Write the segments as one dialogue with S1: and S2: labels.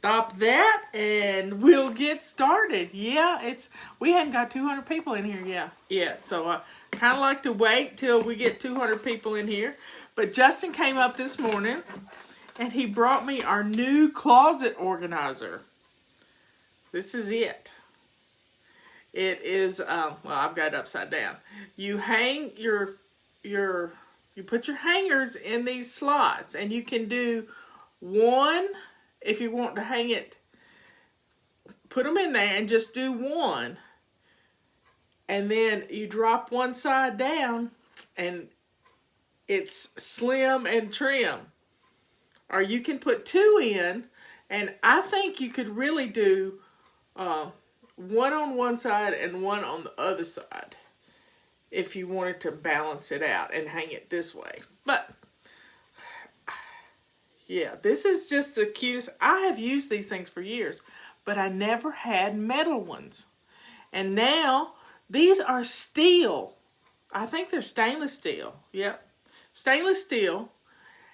S1: stop that and we'll get started. Yeah, we hadn't got 200 people in here yet. So I kind of like to wait till we get 200 people in here. But Justin came up this morning and he brought me our new closet organizer. This is it. It is, well, I've got it upside down. You hang you put your hangers in these slots, and you can do one, if you want to hang it, put them in there and just do one. And then you drop one side down, and it's slim and trim. Or you can put two in, and I think you could really do one on one side and one on the other side if you wanted to balance it out and hang it this way. But yeah, this is just the cutest. I have used these things for years, but I never had metal ones. And now these are steel. I think they're stainless steel. Yep, stainless steel.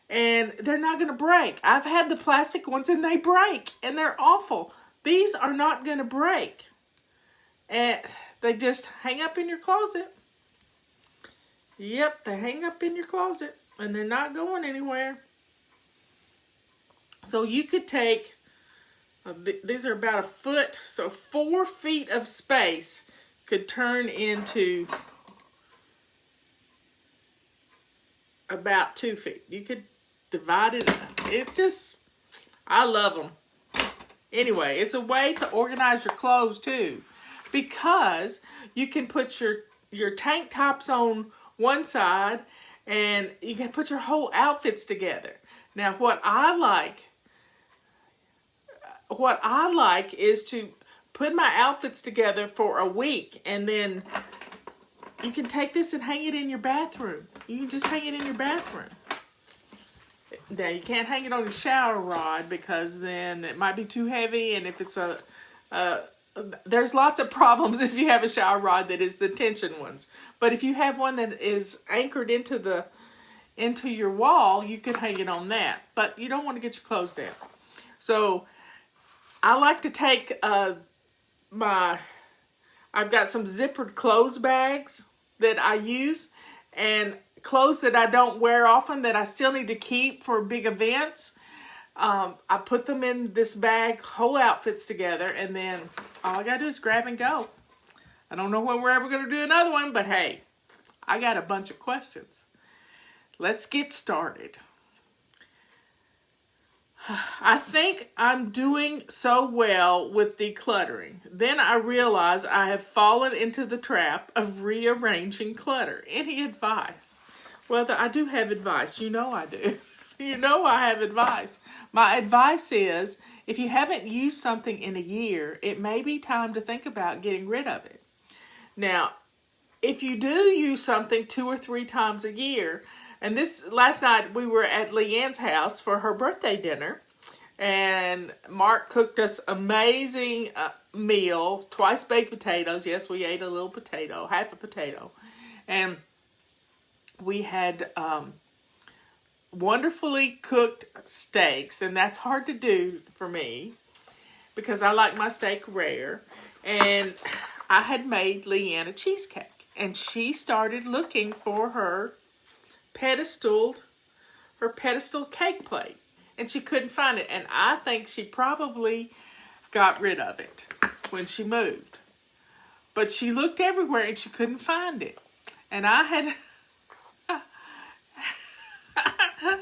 S1: And they're not going to break. I've had the plastic ones and they break and they're awful. These are not going to break. And they just hang up in your closet. Yep, they hang up in your closet and they're not going anywhere. So you could take, these are about a foot, so 4 feet of space could turn into about 2 feet. You could divide it up. It's just, I love them. Anyway, it's a way to organize your clothes too, because you can put your tank tops on one side and you can put your whole outfits together. Now what I like is to put my outfits together for a week, and then you can take this and hang it in your bathroom. You can just hang it in your bathroom. Now, you can't hang it on your shower rod because then it might be too heavy, and if it's there's lots of problems if you have a shower rod that is the tension ones. But if you have one that is anchored into your wall, you could hang it on that. But you don't want to get your clothes down. So I like to take I've got some zippered clothes bags that I use, and clothes that I don't wear often that I still need to keep for big events. I put them in this bag, whole outfits together, and then all I gotta do is grab and go. I don't know when we're ever gonna do another one, but hey, I got a bunch of questions. Let's get started. I think I'm doing so well with decluttering. Then I realize I have fallen into the trap of rearranging clutter. Any advice? Well, I do have advice. You know I do. You know I have advice. My advice is, if you haven't used something in a year, it may be time to think about getting rid of it. Now, if you do use something 2 or 3 times a year, and last night we were at Leanne's house for her birthday dinner, and Mark cooked us amazing meal, twice baked potatoes. Yes, we ate a little potato, half a potato, and we had wonderfully cooked steaks, and that's hard to do for me because I like my steak rare. And I had made Leanne a cheesecake, and she started looking for her pedestal cake plate, and she couldn't find it. And I think she probably got rid of it when she moved, but she looked everywhere and she couldn't find it. And I had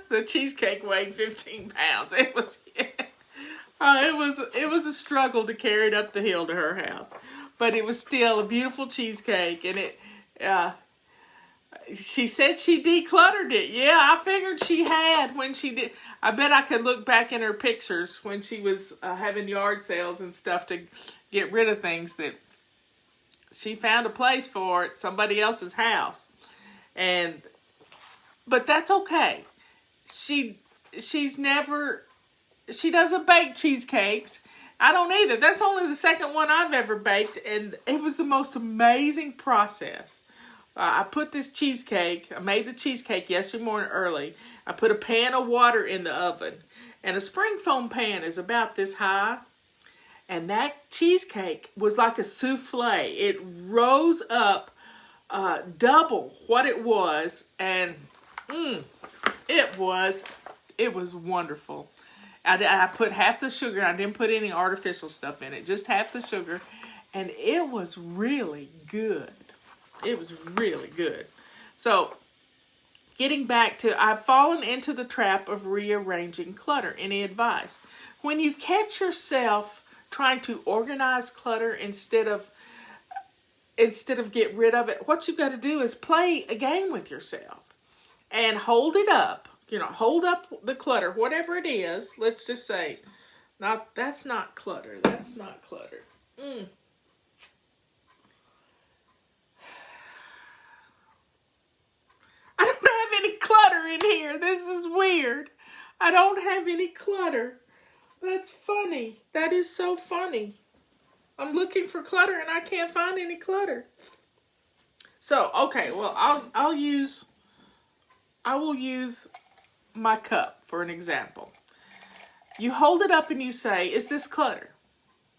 S1: the cheesecake weighed 15 pounds. It was a struggle to carry it up the hill to her house, but it was still a beautiful cheesecake. And she said she decluttered it. Yeah, I figured she had when she did. I bet I could look back in her pictures when she was having yard sales and stuff to get rid of things that she found a place for at somebody else's house. But that's okay. She doesn't bake cheesecakes. I don't either. That's only the second one I've ever baked, and it was the most amazing process. I put this cheesecake, I made the cheesecake yesterday morning early. I put a pan of water in the oven, And a spring foam pan is about this high. And that cheesecake was like a souffle. It rose up double what it was. And it was wonderful. I put half the sugar. I didn't put any artificial stuff in it. Just half the sugar. And it was really good. It was really good. So, getting back to, I've fallen into the trap of rearranging clutter. Any advice? When you catch yourself trying to organize clutter instead of get rid of it, what you've got to do is play a game with yourself and hold it up. Hold up the clutter, whatever it is. Let's just say, that's not clutter. That's not clutter. I don't have any clutter in here. This is weird. I don't have any clutter. That's funny. That is so funny. I'm looking for clutter and I can't find any clutter. So, okay, well, I will use my cup for an example. You hold it up and you say, is this clutter?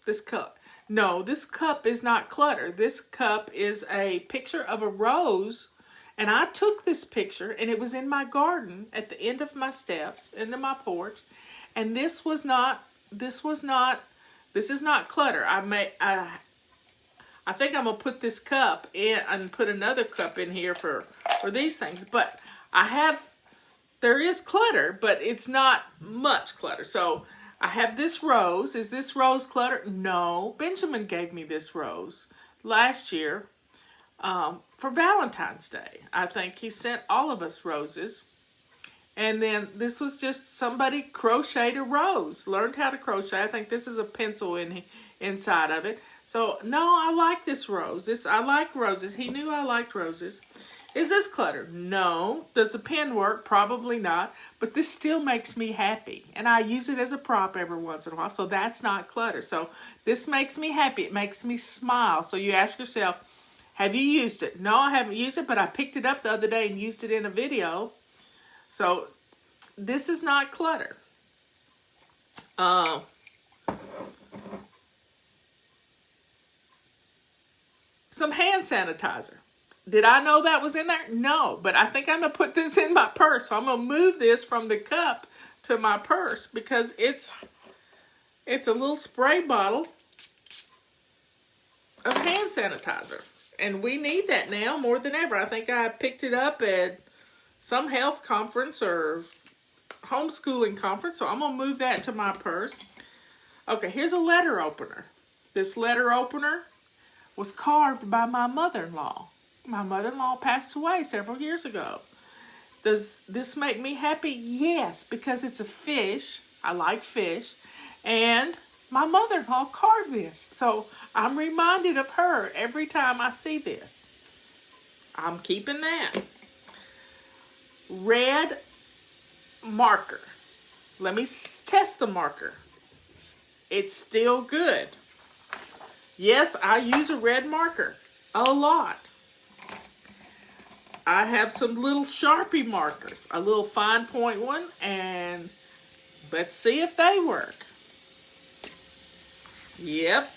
S1: This cup. No, this cup is not clutter. This cup is a picture of a rose. And I took this picture, and it was in my garden at the end of my steps, into my porch. And this is not clutter. I think I'm gonna put this cup in and put another cup in here for these things. But there is clutter, but it's not much clutter. So I have this rose. Is this rose clutter? No. Benjamin gave me this rose last year. For Valentine's Day. I think he sent all of us roses. And then this was just somebody crocheted a rose. Learned how to crochet. I think this is a pencil inside of it. So, no, I like this rose. I like roses. He knew I liked roses. Is this clutter? No. Does the pen work? Probably not. But this still makes me happy. And I use it as a prop every once in a while. So that's not clutter. So this makes me happy. It makes me smile. So you ask yourself, have you used it? No, I haven't used it, but I picked it up the other day and used it in a video. So, this is not clutter. Some hand sanitizer. Did I know that was in there? No, but I think I'm going to put this in my purse. So I'm going to move this from the cup to my purse because it's a little spray bottle of hand sanitizer. And we need that now more than ever. I think I picked it up at some health conference or homeschooling conference. So I'm going to move that to my purse. Okay, here's a letter opener. This letter opener was carved by my mother-in-law. My mother-in-law passed away several years ago. Does this make me happy? Yes, because it's a fish. I like fish. And my mother-in-law carved this. So I'm reminded of her every time I see this. I'm keeping that. Red marker. Let me test the marker. It's still good. Yes, I use a red marker a lot. I have some little Sharpie markers, a little fine point one, and let's see if they work. Yep.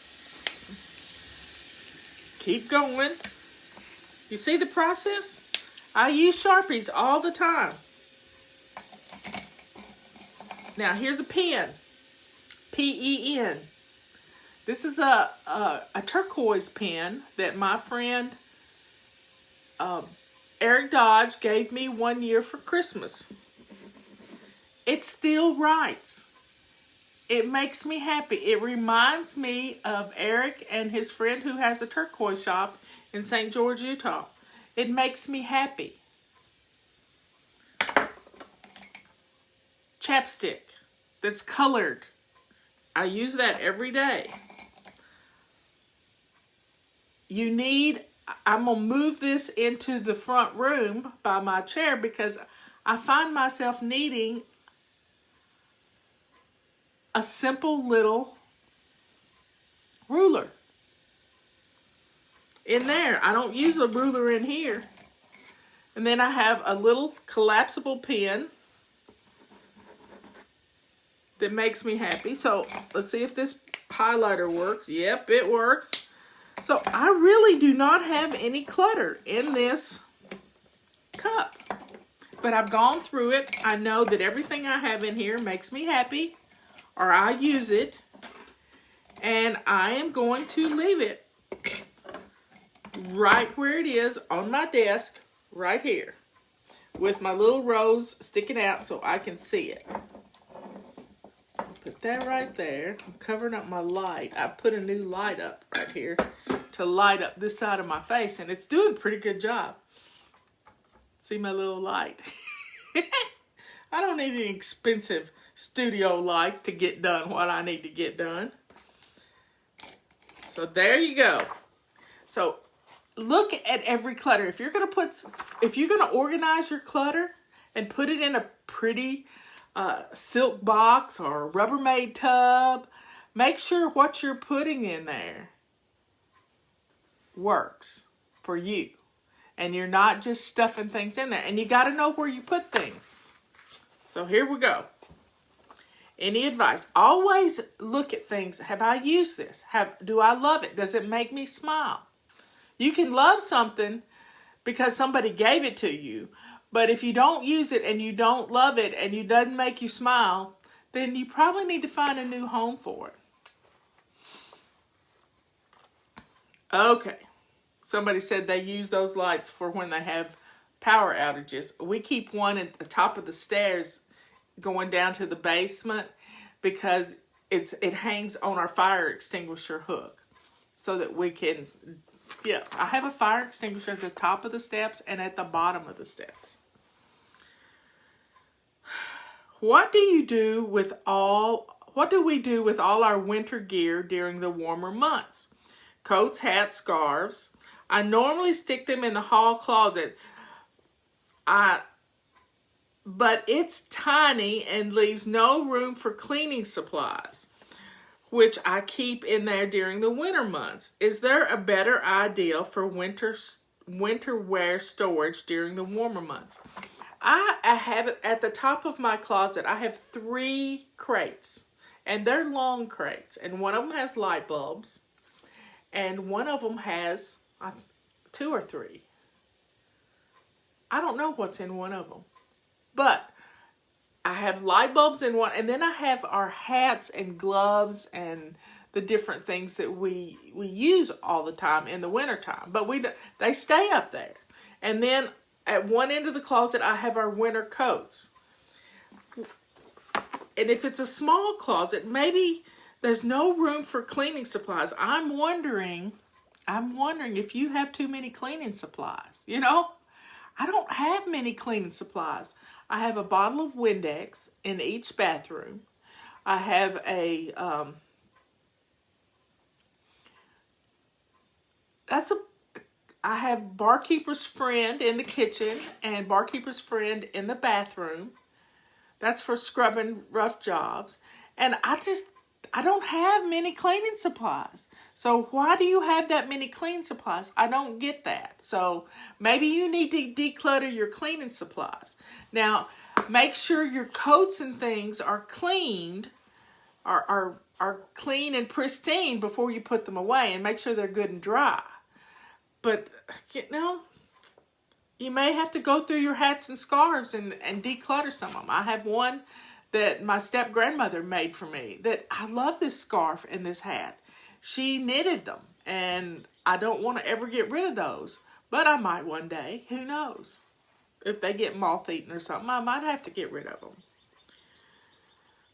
S1: Keep going. You see the process? I use Sharpies all the time. Now here's a pen. P-E-N. This is a turquoise pen that my friend Eric Dodge gave me one year for Christmas. It still writes. It makes me happy. It reminds me of Eric and his friend who has a turquoise shop in St. George, Utah. It makes me happy. Chapstick that's colored. I use that every day. I'm going to move this into the front room by my chair because I find myself needing a simple little ruler in there. I don't use a ruler in here. And then I have a little collapsible pen. that makes me happy. So let's see if this highlighter works. Yep, it works. So I really do not have any clutter in this cup. But I've gone through it. I know that everything I have in here makes me happy, or I use it. And I am going to leave it right where it is on my desk, right here, with my little rose sticking out so I can see it. Put that right there. I'm covering up my light. I put a new light up right here to light up this side of my face, and it's doing a pretty good job. See my little light? I don't need any expensive studio lights to get done what I need to get done. So there you go. So look at every clutter. If you're gonna organize your clutter and put it in a pretty silk box or a Rubbermaid tub, make sure what you're putting in there works for you. And you're not just stuffing things in there. And you got to know where you put things. So here we go. Any advice? Always look at things. Have I used this? Do I love it? Does it make me smile? You can love something because somebody gave it to you. But if you don't use it and you don't love it and it doesn't make you smile, then you probably need to find a new home for it. Okay. Somebody said they use those lights for when they have power outages. We keep one at the top of the stairs going down to the basement because it hangs on our fire extinguisher hook so that we can, yeah, I have a fire extinguisher at the top of the steps and at the bottom of the steps. What do we do with all our winter gear during the warmer months? Coats, hats, scarves. I normally stick them in the hall closet. But it's tiny and leaves no room for cleaning supplies, which I keep in there during the winter months. Is there a better idea for winter wear storage during the warmer months? I have it at the top of my closet. I have 3 crates, and they're long crates, and one of them has light bulbs, and one of them has 2 or 3. I don't know what's in one of them. But I have light bulbs in one, and then I have our hats and gloves and the different things that we use all the time in the wintertime. But they stay up there. And then at one end of the closet, I have our winter coats. And if it's a small closet, maybe there's no room for cleaning supplies. I'm wondering if you have too many cleaning supplies. You know, I don't have many cleaning supplies. I have a bottle of Windex in each bathroom. I have I have Barkeeper's Friend in the kitchen and Barkeeper's Friend in the bathroom. That's for scrubbing rough jobs. And I don't have many cleaning supplies. So why do you have that many cleaning supplies? I don't get that. So maybe you need to declutter your cleaning supplies. Now, make sure your coats and things are cleaned, are clean and pristine before you put them away, and make sure they're good and dry. But, you know, you may have to go through your hats and scarves and declutter some of them. I have one that my step-grandmother made for me that I love this scarf and this hat. She knitted them, and I don't want to ever get rid of those. But I might one day. Who knows? If they get moth-eaten or something, I might have to get rid of them.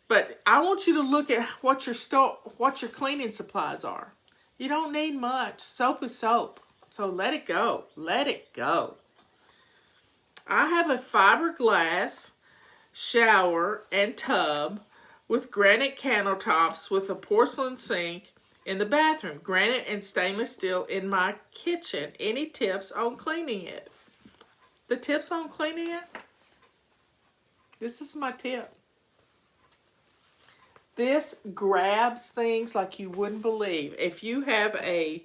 S1: But I want you to look at what your cleaning supplies are. You don't need much. Soap is soap. So let it go. Let it go. I have a fiberglass shower and tub with granite countertops with a porcelain sink in the bathroom. Granite and stainless steel in my kitchen. Any tips on cleaning it? The tips on cleaning it? This is my tip. This grabs things like you wouldn't believe. If you have a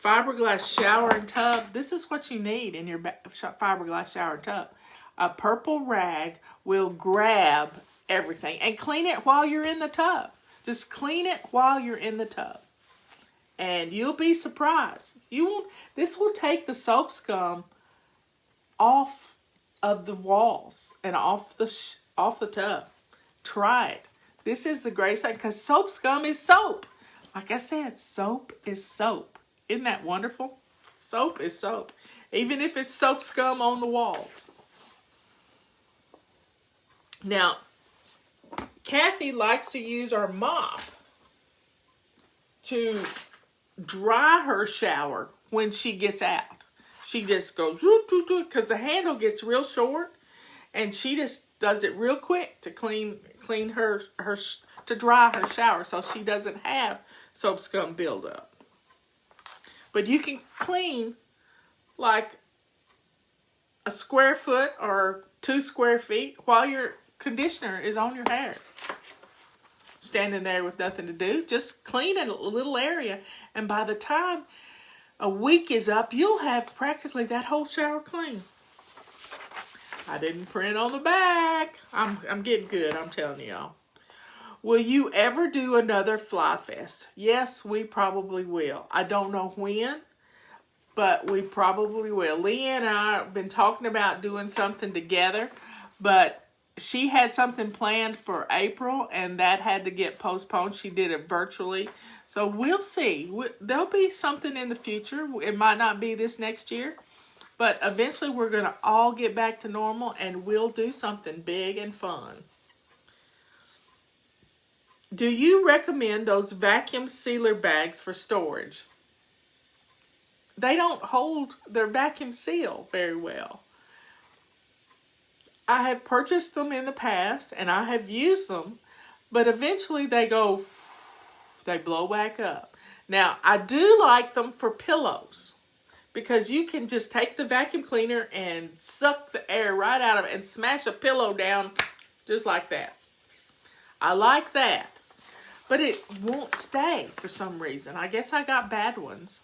S1: fiberglass shower and tub, this is what you need in your fiberglass shower and tub. A purple rag will grab everything. And clean it while you're in the tub. Just clean it while you're in the tub. And you'll be surprised. This will take the soap scum off of the walls and off the tub. Try it. This is the greatest thing, because soap scum is soap. Like I said, soap is soap. Isn't that wonderful? Soap is soap. Even if it's soap scum on the walls. Now, Kathy likes to use our mop to dry her shower when she gets out. She just goes, because the handle gets real short, and she just does it real quick to clean her to dry her shower, so she doesn't have soap scum buildup. But you can clean like a square foot or 2 square feet while your conditioner is on your hair. Standing there with nothing to do, just clean a little area, and by the time a week is up, you'll have practically that whole shower clean. I didn't print on the back. I'm getting good, I'm telling y'all. Will you ever do another Fly Fest? Yes, we probably will. I don't know when, but we probably will. Leanne and I have been talking about doing something together, but she had something planned for April, and that had to get postponed. She did it virtually. So we'll see. There'll be something in the future. It might not be this next year, but eventually we're going to all get back to normal, and we'll do something big and fun. Do you recommend those vacuum sealer bags for storage? They don't hold their vacuum seal very well. I have purchased them in the past, and I have used them, but eventually they blow back up. Now, I do like them for pillows, because you can just take the vacuum cleaner and suck the air right out of it and smash a pillow down just like that. I like that. But it won't stay for some reason. I guess I got bad ones.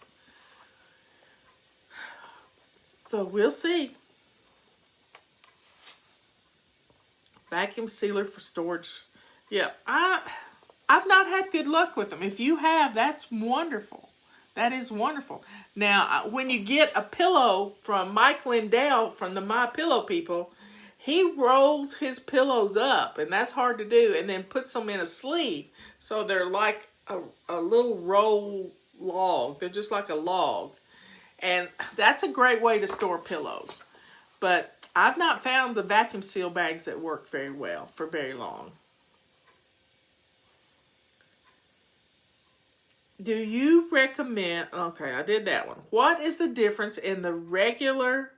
S1: So we'll see. Vacuum sealer for storage. Yeah, I've not had good luck with them. If you have, that's wonderful. That is wonderful. Now, when you get a pillow from Mike Lindell from the My Pillow people, he rolls his pillows up, and that's hard to do, and then puts them in a sleeve. So they're like a little roll log. They're just like a log. And that's a great way to store pillows. But I've not found the vacuum seal bags that work very well for very long. Do you recommend... Okay, I did that one. What is the difference in the regular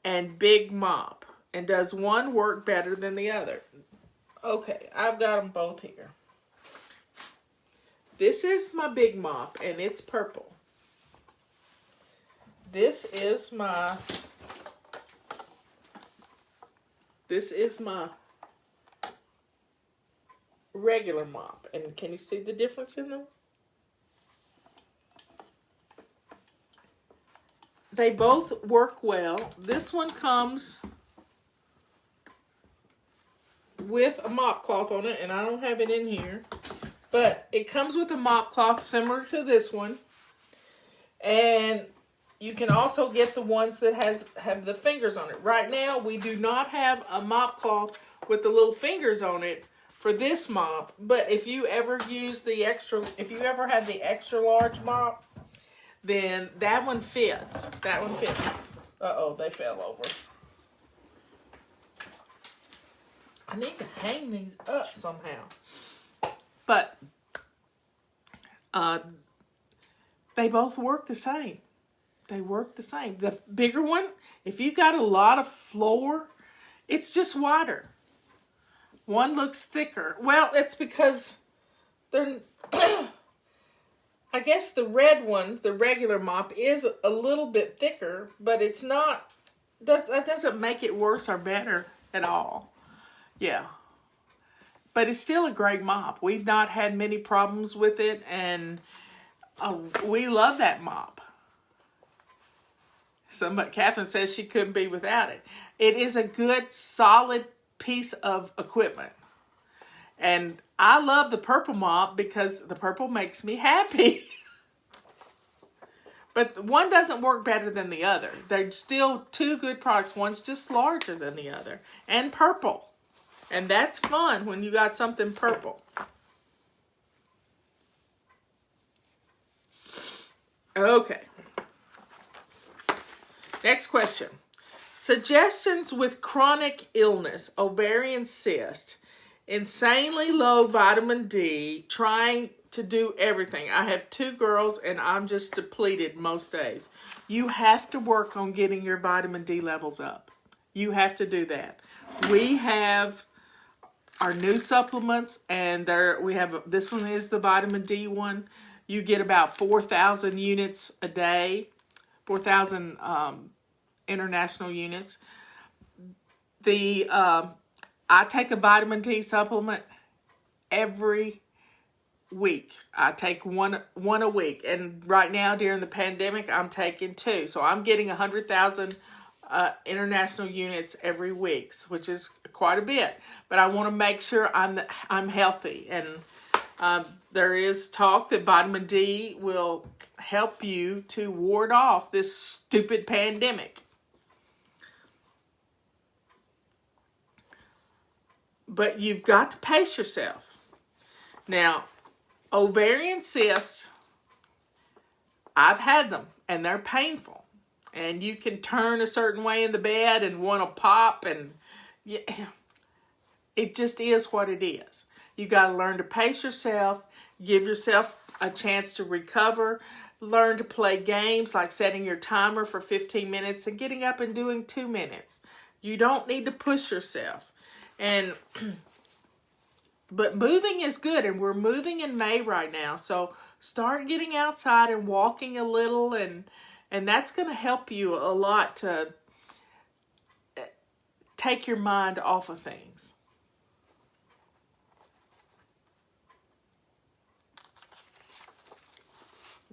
S1: and big mop? And does one work better than the other? Okay, I've got them both here. This is my big mop, and it's purple. This is my regular mop. And can you see the difference in them? They both work well. This one comes with a mop cloth on it, and I don't have it in here. But it comes with a mop cloth similar to this one. And you can also get the ones that have the fingers on it. Right now, we do not have a mop cloth with the little fingers on it for this mop. But if you ever have the extra large mop, then that one fits. That one fits. Uh-oh, they fell over. I need to hang these up somehow. But they both work the same. They work the same. The bigger one, if you've got a lot of floor, it's just wider. One looks thicker. Well, it's because they're... I guess the red one, the regular mop, is a little bit thicker, but it's not... That doesn't make it worse or better at all. Yeah. But it's still a great mop. We've not had many problems with it, and we love that mop. Catherine says she couldn't be without it. It is a good, solid piece of equipment. And I love the purple mop because the purple makes me happy. But one doesn't work better than the other. They're still two good products. One's just larger than the other. And purple. And that's fun when you got something purple. Okay. Next question. Suggestions with chronic illness, ovarian cyst, insanely low vitamin D, trying to do everything. I have 2 girls and I'm just depleted most days. You have to work on getting your vitamin D levels up. You have to do that. We have our new supplements, and this one is the vitamin D one. You get about 4,000 units a day, 4,000 international units. I take a vitamin D supplement every week. I take one a week, and right now during the pandemic, I'm taking 2. So I'm getting 100,000 international units every week, which is quite a bit. But I want to make sure I'm healthy, and there is talk that vitamin D will help you to ward off this stupid pandemic. But you've got to pace yourself. Now, ovarian cysts, I've had them, and they're painful. And you can turn a certain way in the bed and want to pop, and yeah, it just is what it is. You got to learn to pace yourself, give yourself a chance to recover, learn to play games like setting your timer for 15 minutes and getting up and doing 2 minutes. You don't need to push yourself. But moving is good, and we're moving in May right now. So start getting outside and walking a little, and that's going to help you a lot to take your mind off of things.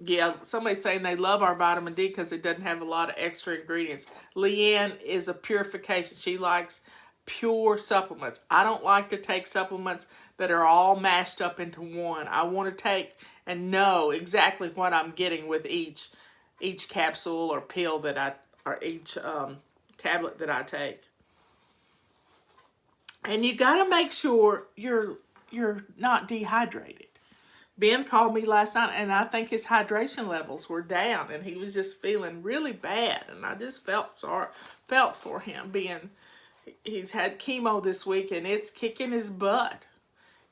S1: Yeah, somebody's saying they love our vitamin D because it doesn't have a lot of extra ingredients. Leanne is a purification. She likes pure supplements. I don't like to take supplements that are all mashed up into one. I want to take and know exactly what I'm getting with each capsule or pill or each tablet that I take. And you got to make sure you're not dehydrated. Ben called me last night, and I think his hydration levels were down, and he was just feeling really bad, and I just felt for him. He's had chemo this week, and it's kicking his butt.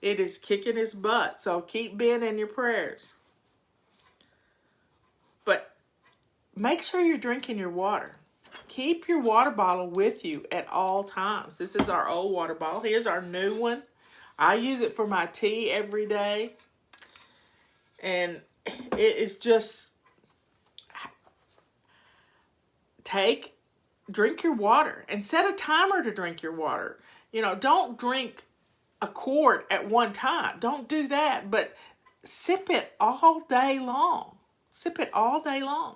S1: It is kicking his butt. So keep Ben in your prayers. But make sure you're drinking your water. Keep your water bottle with you at all times. This is our old water bottle. Here's our new one. I use it for my tea every day. And it is just, drink your water and set a timer to drink your water. Don't drink a quart at one time. Don't do that, but sip it all day long. Sip it all day long.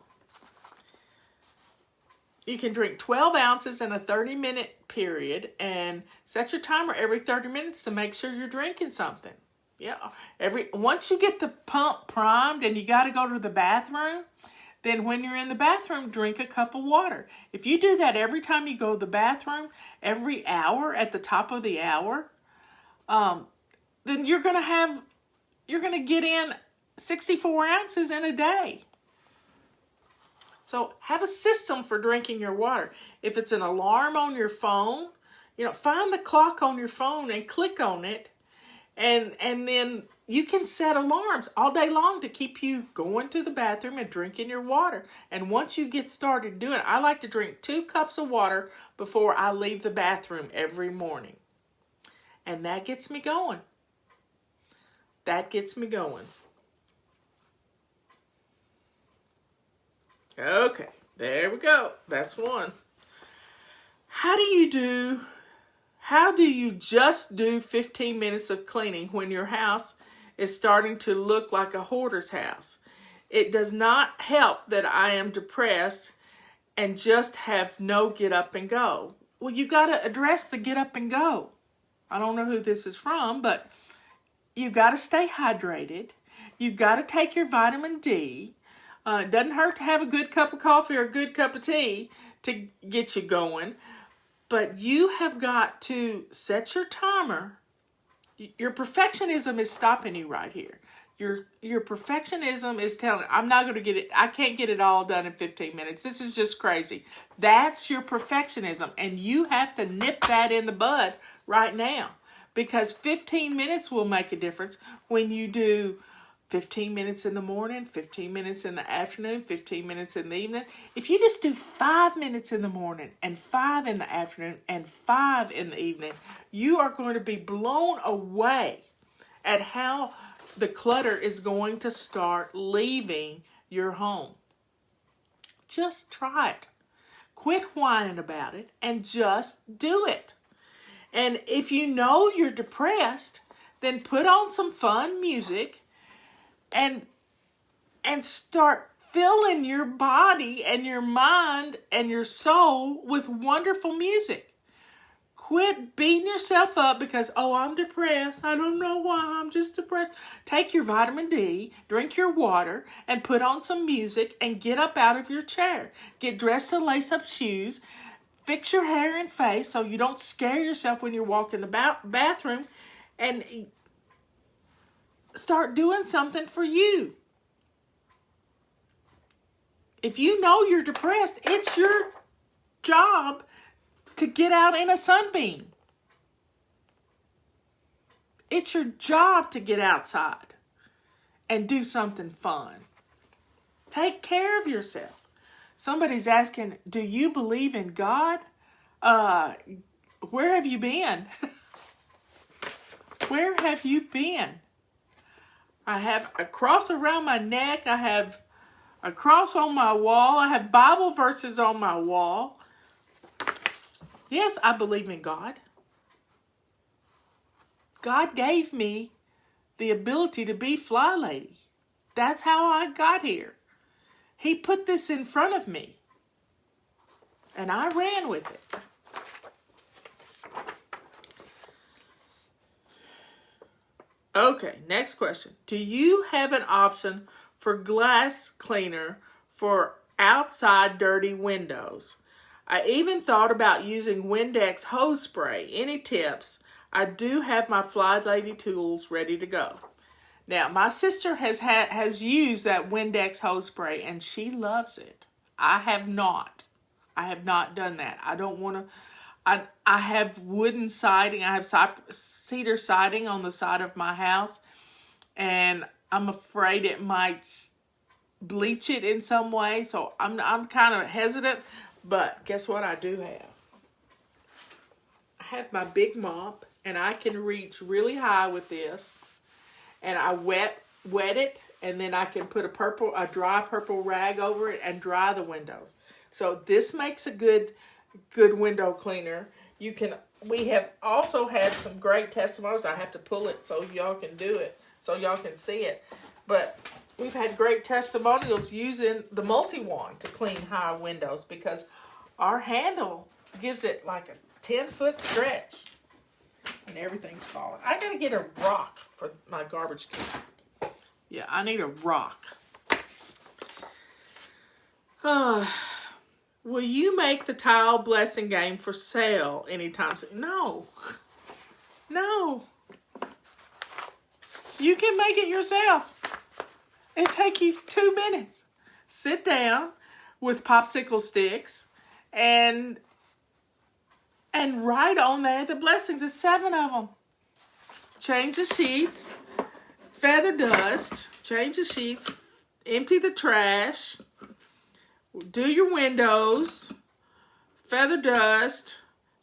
S1: You can drink 12 ounces in a 30-minute period and set your timer every 30 minutes to make sure you're drinking something. Yeah. Once you get the pump primed and you got to go to the bathroom, then when you're in the bathroom, drink a cup of water. If you do that every time you go to the bathroom, every hour at the top of the hour, then you're going to get in 64 ounces in a day. So have a system for drinking your water. If it's an alarm on your phone, find the clock on your phone and click on it. And then you can set alarms all day long to keep you going to the bathroom and drinking your water. And once you get started doing it, I like to drink 2 cups of water before I leave the bathroom every morning. And that gets me going. Okay, there we go. That's one. How do you just do 15 minutes of cleaning when your house is starting to look like a hoarder's house? It does not help that I am depressed and just have no get up and go. Well, you got to address the get up and go. I don't know who this is from, but you got to stay hydrated. You got to take your vitamin D. It doesn't hurt to have a good cup of coffee or a good cup of tea to get you going. But you have got to set your timer. Your perfectionism is stopping you right here. Your perfectionism is telling, I'm not going to get it. I can't get it all done in 15 minutes. This is just crazy. That's your perfectionism. And you have to nip that in the bud right now. Because 15 minutes will make a difference when you do 15 minutes in the morning, 15 minutes in the afternoon, 15 minutes in the evening. If you just do 5 minutes in the morning and 5 in the afternoon and 5 in the evening, you are going to be blown away at how the clutter is going to start leaving your home. Just try it. Quit whining about it and just do it. And if you know you're depressed, then put on some fun music and start filling your body and your mind and your soul with wonderful music. Quit beating yourself up because, oh, I'm depressed. I don't know why. I'm just depressed. Take your vitamin D, drink your water, and put on some music and get up out of your chair. Get dressed to lace up shoes. Fix your hair and face so you don't scare yourself when you walk in the bathroom, and start doing something for you. If you know you're depressed, it's your job to get out in a sunbeam. It's your job to get outside and do something fun. Take care of yourself. Somebody's asking, do you believe in God? Where have you been? Where have you been? I have a cross around my neck. I have a cross on my wall. I have Bible verses on my wall. Yes, I believe in God. God gave me the ability to be Fly Lady. That's how I got here. He put this in front of me, and I ran with it. Okay, next question. Do you have an option for glass cleaner for outside dirty windows? I even thought about using Windex hose spray. Any tips? I do have my Fly Lady tools ready to go. Now, my sister has used that Windex hose spray, and she loves it. I have not. I have not done that. I don't want to. I have wooden siding. I have cedar siding on the side of my house, and I'm afraid it might bleach it in some way. So I'm kind of hesitant. But guess what I do have? I have my big mop, and I can reach really high with this. And I wet it, and then I can put a dry purple rag over it and dry the windows. So this makes a good window cleaner. We have also had some great testimonies. I have to pull it so y'all can do it, so y'all can see it. But we've had great testimonials using the multi-wand to clean high windows because our handle gives it like a 10-foot stretch. And everything's falling. I gotta get a rock for my garbage can. Yeah, I need a rock. Will you make the tile blessing game for sale anytime soon? No. No. You can make it yourself. It take you 2 minutes. Sit down with popsicle sticks and write on there the blessings. There's 7 of them. Change the sheets, feather dust, change the sheets, empty the trash, do your windows, feather dust,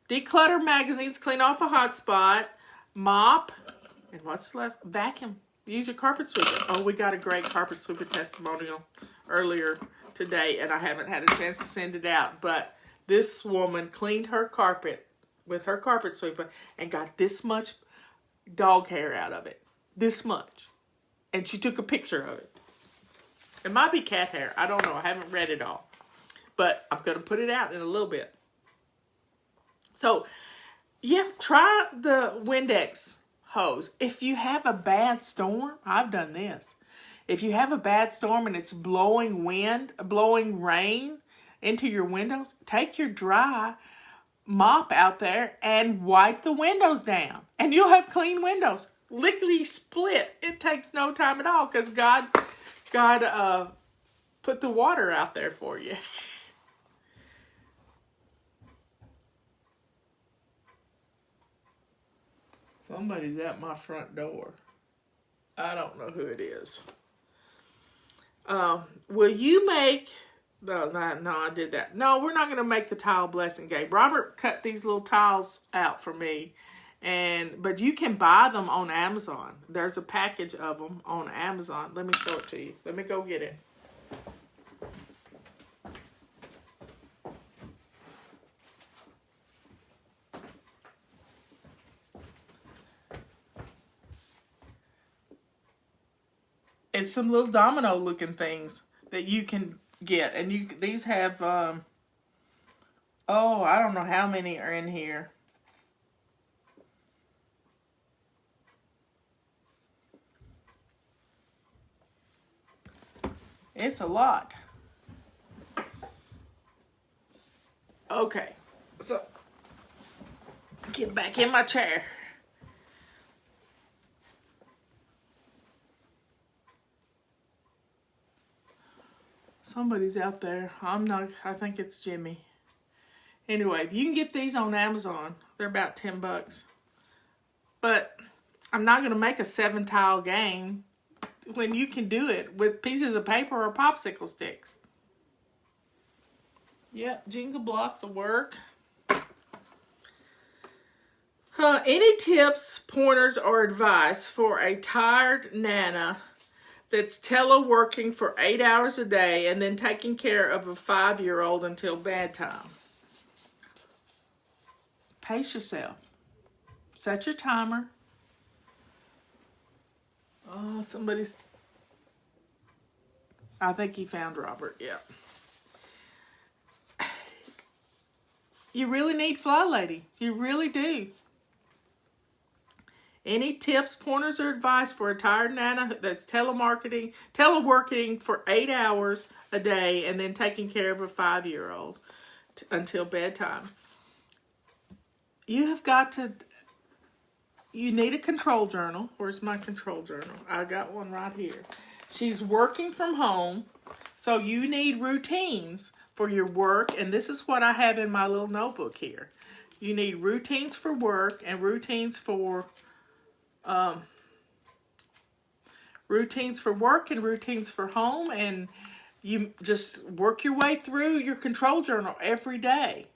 S1: declutter magazines, clean off a hot spot, mop, and what's the last? Vacuum. Use your carpet sweeper. Oh, we got a great carpet sweeper testimonial earlier today, and I haven't had a chance to send it out, but this woman cleaned her carpet with her carpet sweeper and got this much dog hair out of it. This much. And she took a picture of it. It might be cat hair. I don't know. I haven't read it all. But I'm going to put it out in a little bit. So, yeah, try the Windex hose. If you have a bad storm, I've done this. If you have a bad storm and it's blowing rain into your windows, take your dry mop out there and wipe the windows down. And you'll have clean windows. Lickety split. It takes no time at all because God put the water out there for you. Somebody's at my front door. I don't know who it is. Will you make... No, I did that. No, we're not going to make the tile blessing game. Robert cut these little tiles out for me. But you can buy them on Amazon. There's a package of them on Amazon. Let me show it to you. Let me go get it. It's some little domino looking things that you can get. And these have, I don't know how many are in here. It's a lot. Okay, so get back in my chair. Somebody's out there. I think it's Jimmy. Anyway, you can get these on Amazon. They're about $10. But I'm not going to make a 7-tile game when you can do it with pieces of paper or popsicle sticks. Yep, Jenga blocks will work. Any tips, pointers, or advice for a tired Nana that's teleworking for 8 hours a day and then taking care of a 5-year-old until bedtime? Pace yourself. Set your timer. Oh, I think he found Robert, yeah. You really need Fly Lady. You really do. Any tips, pointers, or advice for a tired Nana that's teleworking for 8 hours a day and then taking care of a 5-year-old until bedtime? You need a control journal. Where's my control journal? I got one right here. She's working from home, so you need routines for your work, and this is what I have in my little notebook here. You need routines for work and routines for home, and you just work your way through your control journal every day.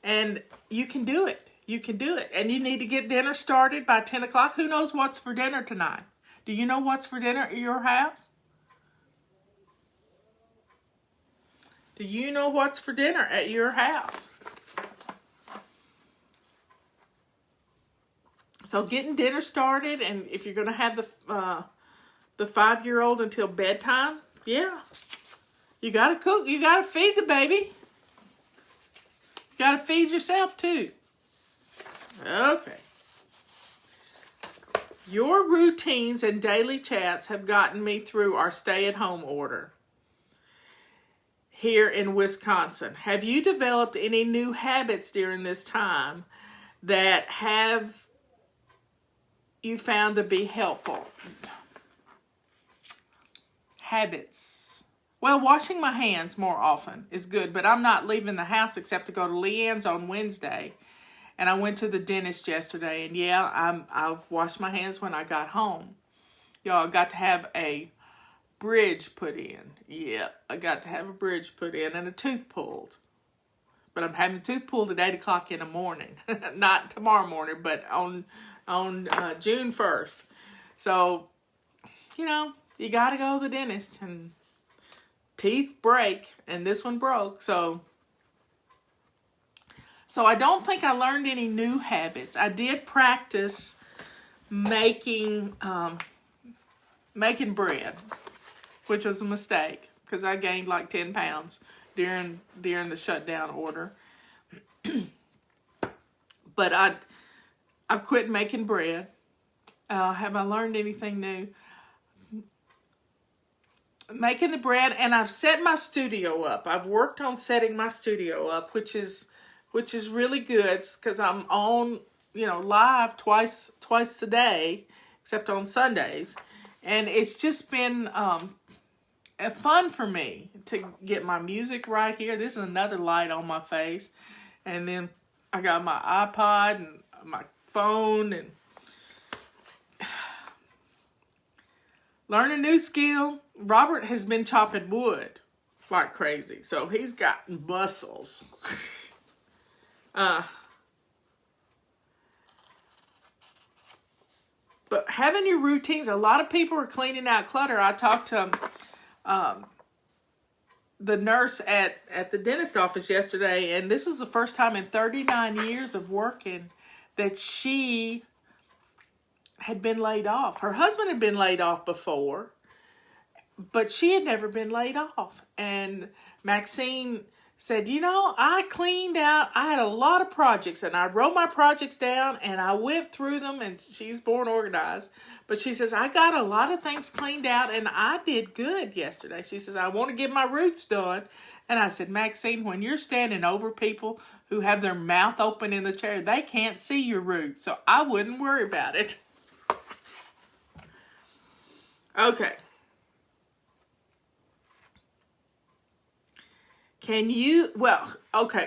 S1: And you can do it. You can do it. And you need to get dinner started by 10 o'clock. Who knows what's for dinner tonight? Do you know what's for dinner at your house? Do you know what's for dinner at your house? So getting dinner started, and if you're going to have the 5-year-old until bedtime, yeah. You got to cook. You got to feed the baby. You got to feed yourself too. Okay. Your routines and daily chats have gotten me through our stay-at-home order here in Wisconsin. Have you developed any new habits during this time that have you found to be helpful? Habits. Well, washing my hands more often is good, but I'm not leaving the house except to go to Leanne's on Wednesday. And I went to the dentist yesterday, and yeah, I've washed my hands when I got home. Y'all, I got to have a bridge put in. Yeah, I got to have a bridge put in and a tooth pulled. But I'm having the tooth pulled at 8 o'clock in the morning. Not tomorrow morning, but on June 1st. So, you got to go to the dentist, and teeth break, and this one broke, so I don't think I learned any new habits. I did practice making bread, which was a mistake because I gained like 10 pounds during the shutdown order. But I've quit making bread. Have I learned anything new? Making the bread, and I've set my studio up. I've worked on setting my studio up, which is really good because I'm on, live twice a day, except on Sundays, and it's just been fun for me to get my music right here. This is another light on my face, and then I got my iPod and my phone and learn a new skill. Robert has been chopping wood like crazy, so he's got muscles. But having your routines, a lot of people are cleaning out clutter. I talked to the nurse at the dentist office yesterday, and this is the first time in 39 years of working that she had been laid off. Her husband had been laid off before, but she had never been laid off. And Maxine said, I cleaned out. I had a lot of projects, and I wrote my projects down, and I went through them, and she's born organized. But she says, I got a lot of things cleaned out, and I did good yesterday. She says, I want to get my roots done. And I said, Maxine, when you're standing over people who have their mouth open in the chair, they can't see your roots, so I wouldn't worry about it. Okay.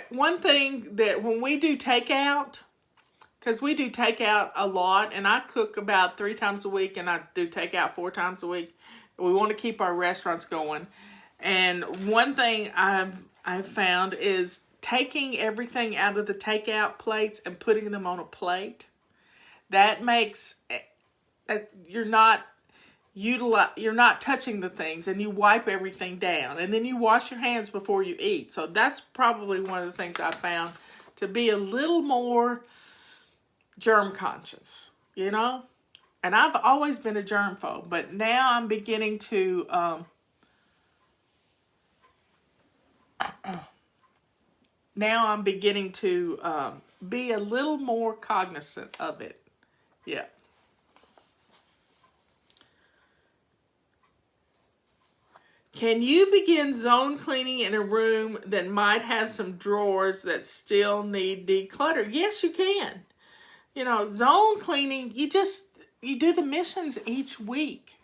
S1: One thing that when we do takeout, because we do takeout a lot, and I cook about 3 times a week, and I do takeout 4 times a week. We want to keep our restaurants going. And one thing I've found is taking everything out of the takeout plates and putting them on a plate. That makes you're not touching the things, and you wipe everything down, and then you wash your hands before you eat. So that's probably one of the things I found to be a little more germ conscious, And I've always been a germphobe, but now I'm beginning to be a little more cognizant of it. Yeah. Can you begin zone cleaning in a room that might have some drawers that still need decluttered? Yes, you can. Zone cleaning, you do the missions each week,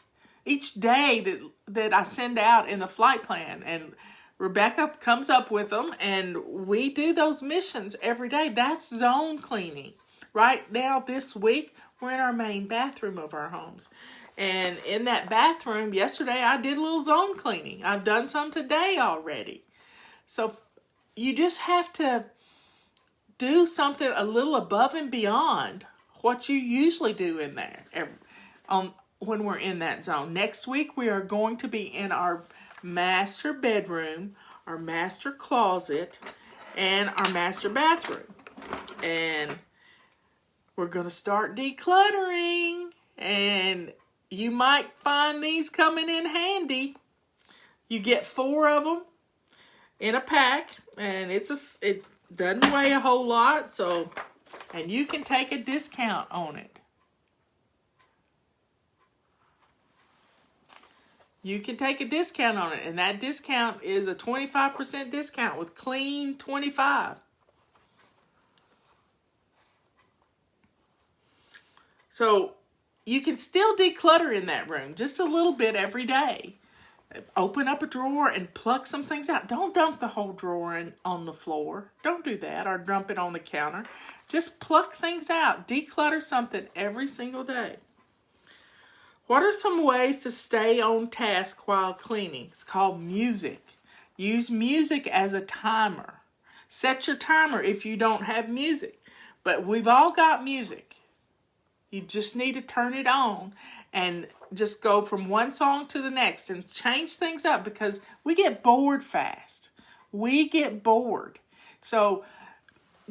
S1: each day that I send out in the flight plan, and Rebecca comes up with them, and we do those missions every day. That's zone cleaning. Right now, this week, we're in our main bathroom of our homes. And in that bathroom, yesterday, I did a little zone cleaning. I've done some today already. So you just have to do something a little above and beyond what you usually do in there when we're in that zone. Next week, we are going to be in our master bedroom, our master closet, and our master bathroom. And we're going to start decluttering. And you might find these coming in handy. You get 4 of them in a pack, and it doesn't weigh a whole lot, and you can take a discount on it. You can take a discount on it, and that discount is a 25% discount with Clean 25. So you can still declutter in that room just a little bit every day. Open up a drawer and pluck some things out. Don't dump the whole drawer on the floor. Don't do that, or dump it on the counter. Just pluck things out. Declutter something every single day. What are some ways to stay on task while cleaning? It's called music. Use music as a timer. Set your timer if you don't have music. But we've all got music. You just need to turn it on and just go from one song to the next and change things up, because we get bored fast. We get bored. So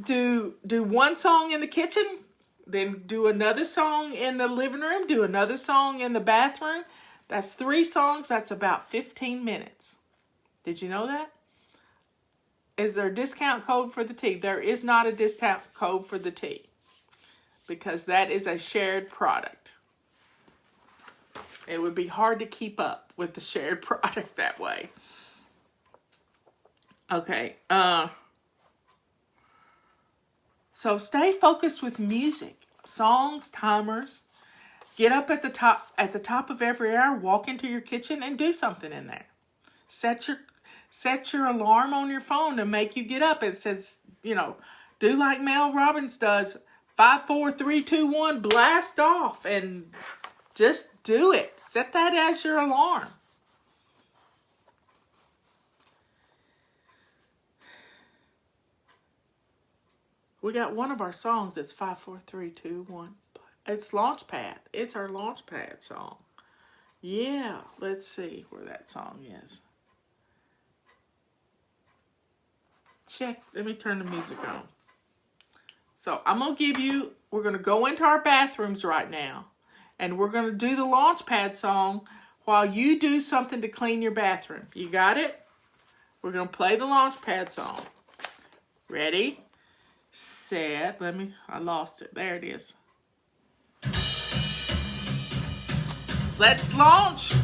S1: do one song in the kitchen, then do another song in the living room, do another song in the bathroom. That's 3 songs. That's about 15 minutes. Did you know that? Is there a discount code for the tea? There is not a discount code for the tea, because that is a shared product. It would be hard to keep up with the shared product that way. Okay. So stay focused with music, songs, timers. Get up at the top of every hour, walk into your kitchen and do something in there. Set your alarm on your phone to make you get up. It says, do like Mel Robbins does. 5, 4, 3, 2, 1, blast off and just do it. Set that as your alarm. We got one of our songs that's 5, 4, 3, 2, 1. It's Launchpad. It's our Launchpad song. Yeah, let's see where that song is. Check. Let me turn the music on. So we're going to go into our bathrooms right now. And we're going to do the Launchpad song while you do something to clean your bathroom. You got it? We're going to play the Launchpad song. Ready? Set. I lost it. There it is. Let's launch.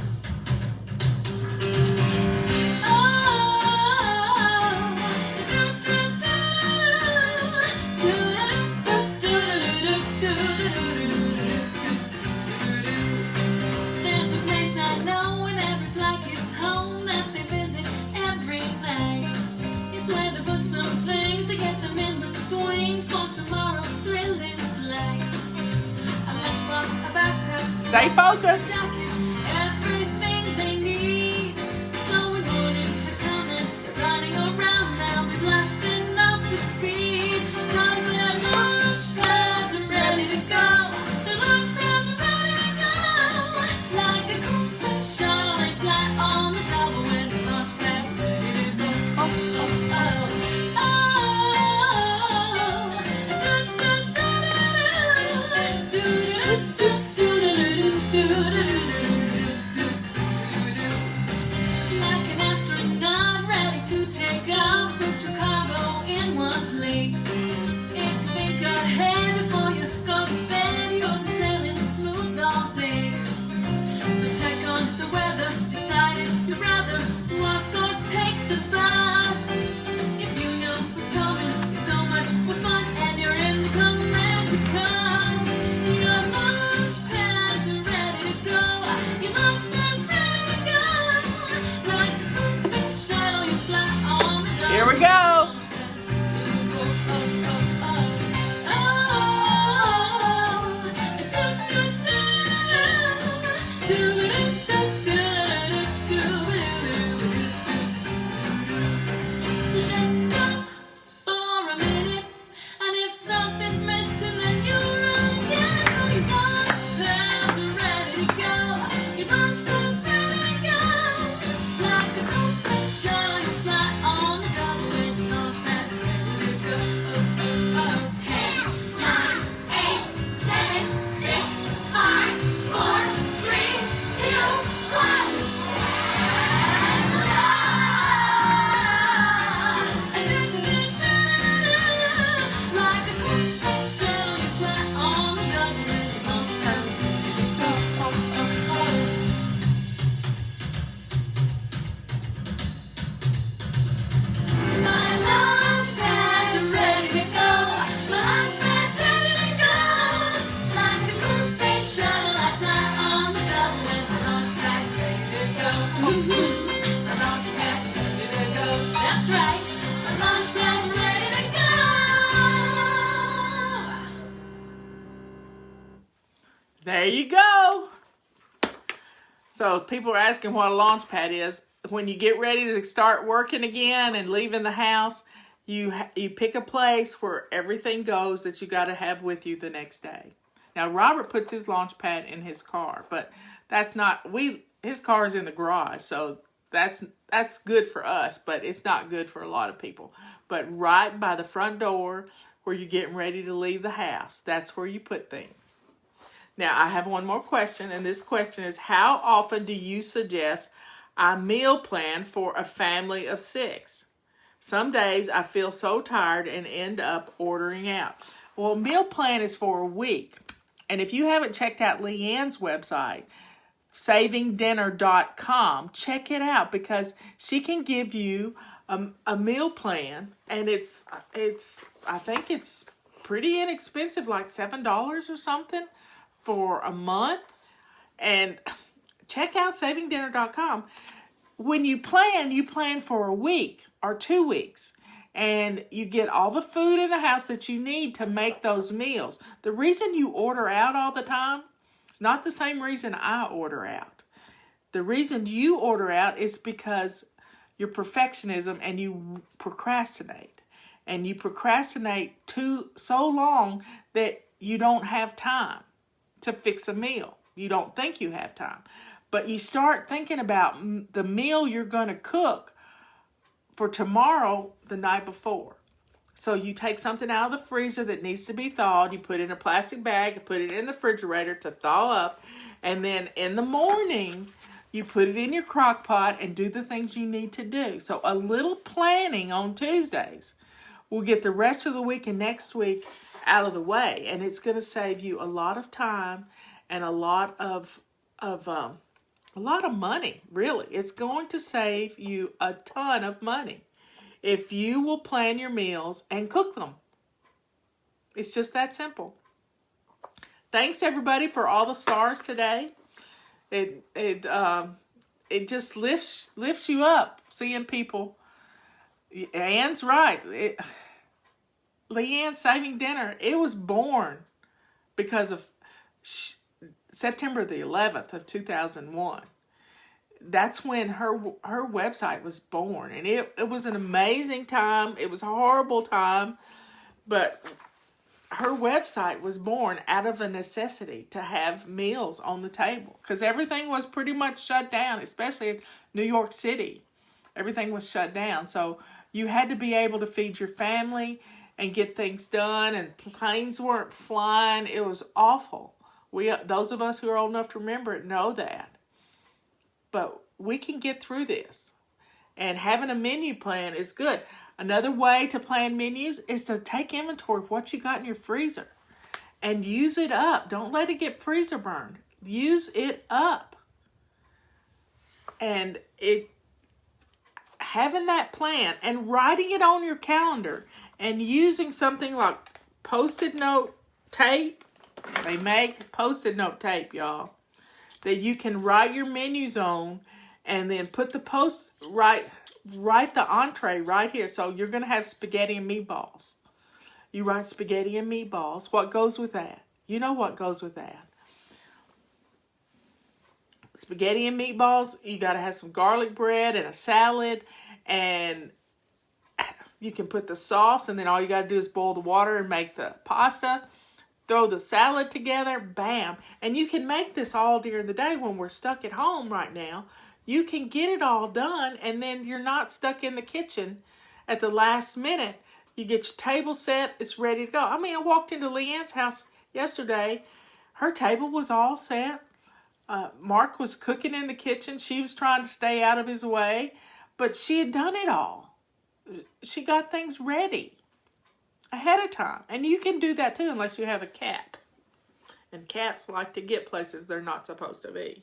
S1: Stay focused.
S2: Everything they need. So when morning is coming, they're running around now. We've lost enough with speed. Cause their launch pads are ready to go. Their launch pads are ready to go. Like a cool space shuttle, they fly on the double with the launch pads ready to go. Oh, oh, oh.
S1: Here we go. There you go. So people are asking what a launch pad is. When you get ready to start working again and leaving the house, you pick a place where everything goes that you got to have with you the next day. Now Robert puts his launch pad in his car, but his car is in the garage, so that's good for us, but it's not good for a lot of people. But right by the front door where you're getting ready to leave the house, that's where you put things. Now, I have one more question, and this question is, how often do you suggest I meal plan for a family of 6? Some days I feel so tired and end up ordering out. Well, meal plan is for a week. And if you haven't checked out Leanne's website, savingdinner.com. Check it out because she can give you a meal plan, and it's I think it's pretty inexpensive, like $7 or something for a month. And check out savingdinner.com. When you plan for a week or 2 weeks. And you get all the food in the house that you need to make those meals. The reason you order out all the time is not the same reason I order out. The reason you order out is because your perfectionism and you procrastinate. And you procrastinate so long that you don't have time to fix a meal. You don't think you have time. But you start thinking about the meal you're going to cook for tomorrow the night before. So you take something out of the freezer that needs to be thawed, you put it in a plastic bag, and put it in the refrigerator to thaw up, and then in the morning, you put it in your crock pot and do the things you need to do. So a little planning on Tuesdays will get the rest of the week and next week out of the way, and it's going to save you a lot of time and a lot of money, really. It's going to save you a ton of money if you will plan your meals and cook them. It's just that simple. Thanks everybody for all the stars today. It just lifts you up seeing people. Anne's right. Leanne Saving Dinner, it was born because of September the 11th of 2001. That's when her website was born, and it was an amazing time. It was a horrible time, but her website was born out of a necessity to have meals on the table because everything was pretty much shut down, especially in New York City. Everything was shut down, so you had to be able to feed your family and get things done, and planes weren't flying. It was awful. Those of us who are old enough to remember it know that. But we can get through this. And having a menu plan is good. Another way to plan menus is to take inventory of what you got in your freezer and use it up. Don't let it get freezer burned. Use it up. And having that plan and writing it on your calendar and using something like Post-it note tape. They make Post-it note tape, y'all, that you can write your menus on and then put the write the entree right here. So you're going to have spaghetti and meatballs. You write spaghetti and meatballs. What goes with that? You know what goes with that. Spaghetti and meatballs, you got to have some garlic bread and a salad, and you can put the sauce, and then all you got to do is boil the water and make the pasta. Throw the salad together, bam. And you can make this all during the day when we're stuck at home right now. You can get it all done, and then you're not stuck in the kitchen at the last minute. You get your table set, it's ready to go. I mean, I walked into Leanne's house yesterday. Her table was all set. Mark was cooking in the kitchen. She was trying to stay out of his way, but she had done it all. She got things ready ahead of time. And you can do that too unless you have a cat. And cats like to get places they're not supposed to be.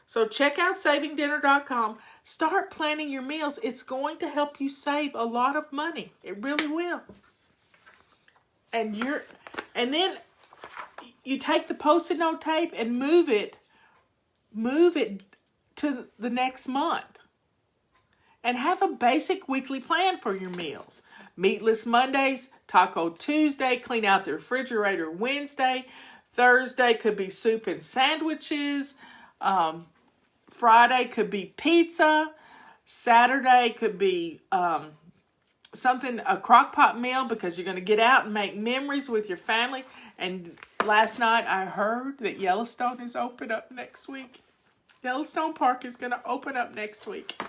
S1: So check out savingdinner.com. Start planning your meals. It's going to help you save a lot of money. It really will. And then you take the Post-it note tape and move it to the next month. And have a basic weekly plan for your meals. Meatless Mondays, Taco Tuesday, clean out the refrigerator Wednesday. Thursday could be soup and sandwiches. Friday could be pizza. Saturday could be a crock pot meal because you're going to get out and make memories with your family. And last night I heard that Yellowstone is open up next week. Yellowstone Park is going to open up next week.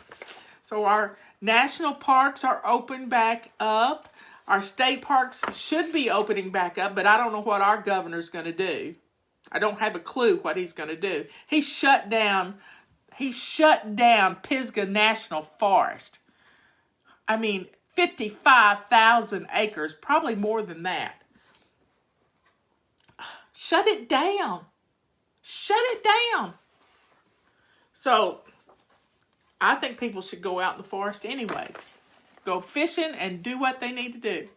S1: So our national parks are open back up. Our state parks should be opening back up, but I don't know what our governor's going to do. I don't have a clue what he's going to do. He shut down Pisgah National Forest. I mean, 55,000 acres, probably more than that. Shut it down. Shut it down. So I think people should go out in the forest anyway. Go fishing and do what they need to do.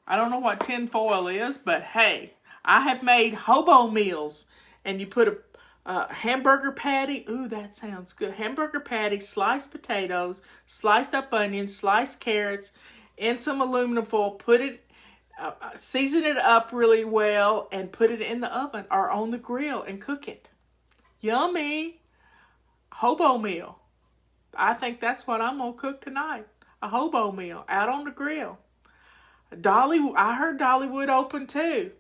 S1: I don't know what tinfoil is, but hey, I have made hobo meals. And you put a hamburger patty. Ooh, that sounds good. Hamburger patty, sliced potatoes, sliced up onions, sliced carrots, in some aluminum foil. Put it, season it up really well, and put it in the oven or on the grill and cook it. Yummy. Hobo meal. I think that's what I'm going to cook tonight. A hobo meal out on the grill. I heard Dollywood open too.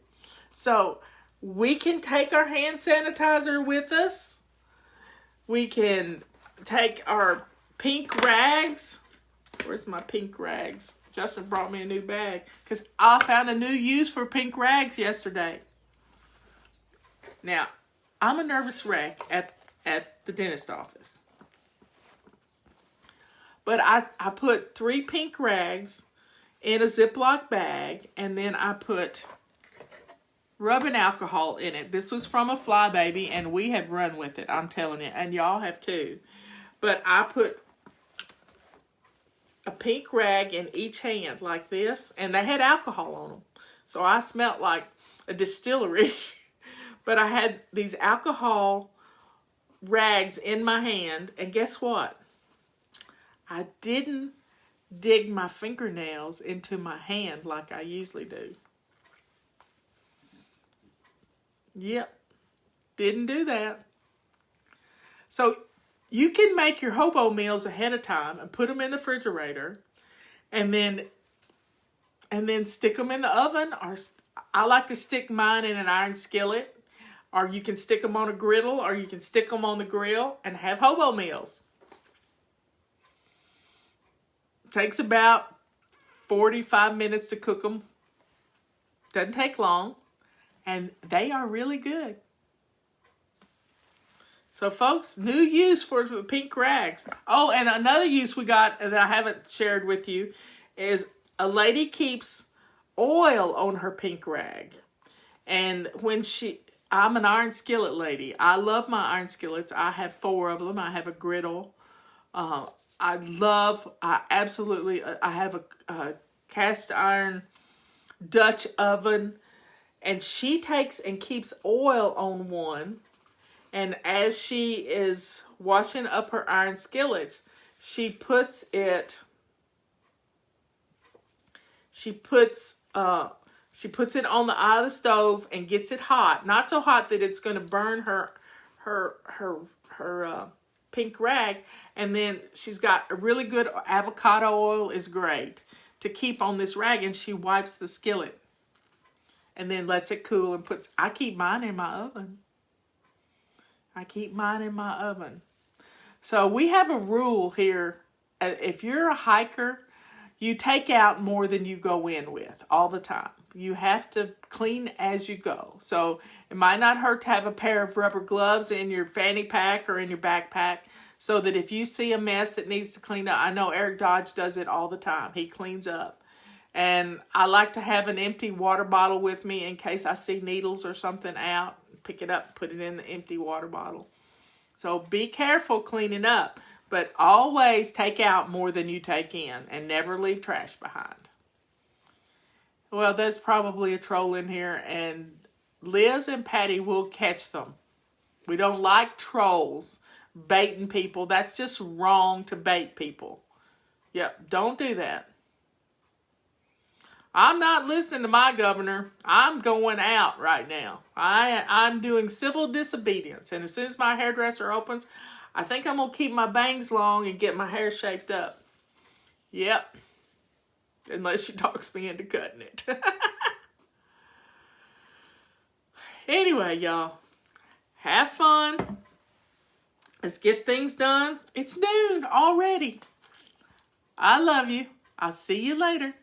S1: So we can take our hand sanitizer with us. We can take our pink rags. Where's my pink rags? Justin brought me a new bag because I found a new use for pink rags yesterday. Now, I'm a nervous wreck at the dentist office. But I put 3 pink rags in a Ziploc bag, and then I put rubbing alcohol in it. This was from a Flybaby, and we have run with it, I'm telling you, and y'all have too. But I put a pink rag in each hand like this, and they had alcohol on them. So I smelled like a distillery. But I had these alcohol rags in my hand, and guess what? I didn't dig my fingernails into my hand like I usually do. Yep, didn't do that. So you can make your hobo meals ahead of time and put them in the refrigerator, and then stick them in the oven. Or I like to stick mine in an iron skillet, or you can stick them on a griddle, or you can stick them on the grill and have hobo meals. Takes about 45 minutes to cook them. Doesn't take long. And they are really good. So, folks, new use for the pink rags. Oh, and another use we got that I haven't shared with you is a lady keeps oil on her pink rag. And I'm an iron skillet lady. I love my iron skillets. I have 4 of them. I have a griddle. I have a cast iron Dutch oven. And she takes and keeps oil on one. And as she is washing up her iron skillets, she puts it on the eye of the stove and gets it hot. Not so hot that it's going to burn her pink rag. And then she's got a really good avocado oil is great to keep on this rag. And she wipes the skillet. And then lets it cool and I keep mine in my oven. So we have a rule here. If you're a hiker, you take out more than you go in with all the time. You have to clean as you go. So it might not hurt to have a pair of rubber gloves in your fanny pack or in your backpack so that if you see a mess that needs to clean up, I know Eric Dodge does it all the time. He cleans up. And I like to have an empty water bottle with me in case I see needles or something out. Pick it up, put it in the empty water bottle. So be careful cleaning up. But always take out more than you take in. And never leave trash behind. Well, there's probably a troll in here. And Liz and Patty will catch them. We don't like trolls baiting people. That's just wrong to bait people. Yep, don't do that. I'm not listening to my governor. I'm going out right now. I'm doing civil disobedience. And as soon as my hairdresser opens, I think I'm going to keep my bangs long and get my hair shaped up. Yep. Unless she talks me into cutting it. Anyway, y'all. Have fun. Let's get things done. It's noon already. I love you. I'll see you later.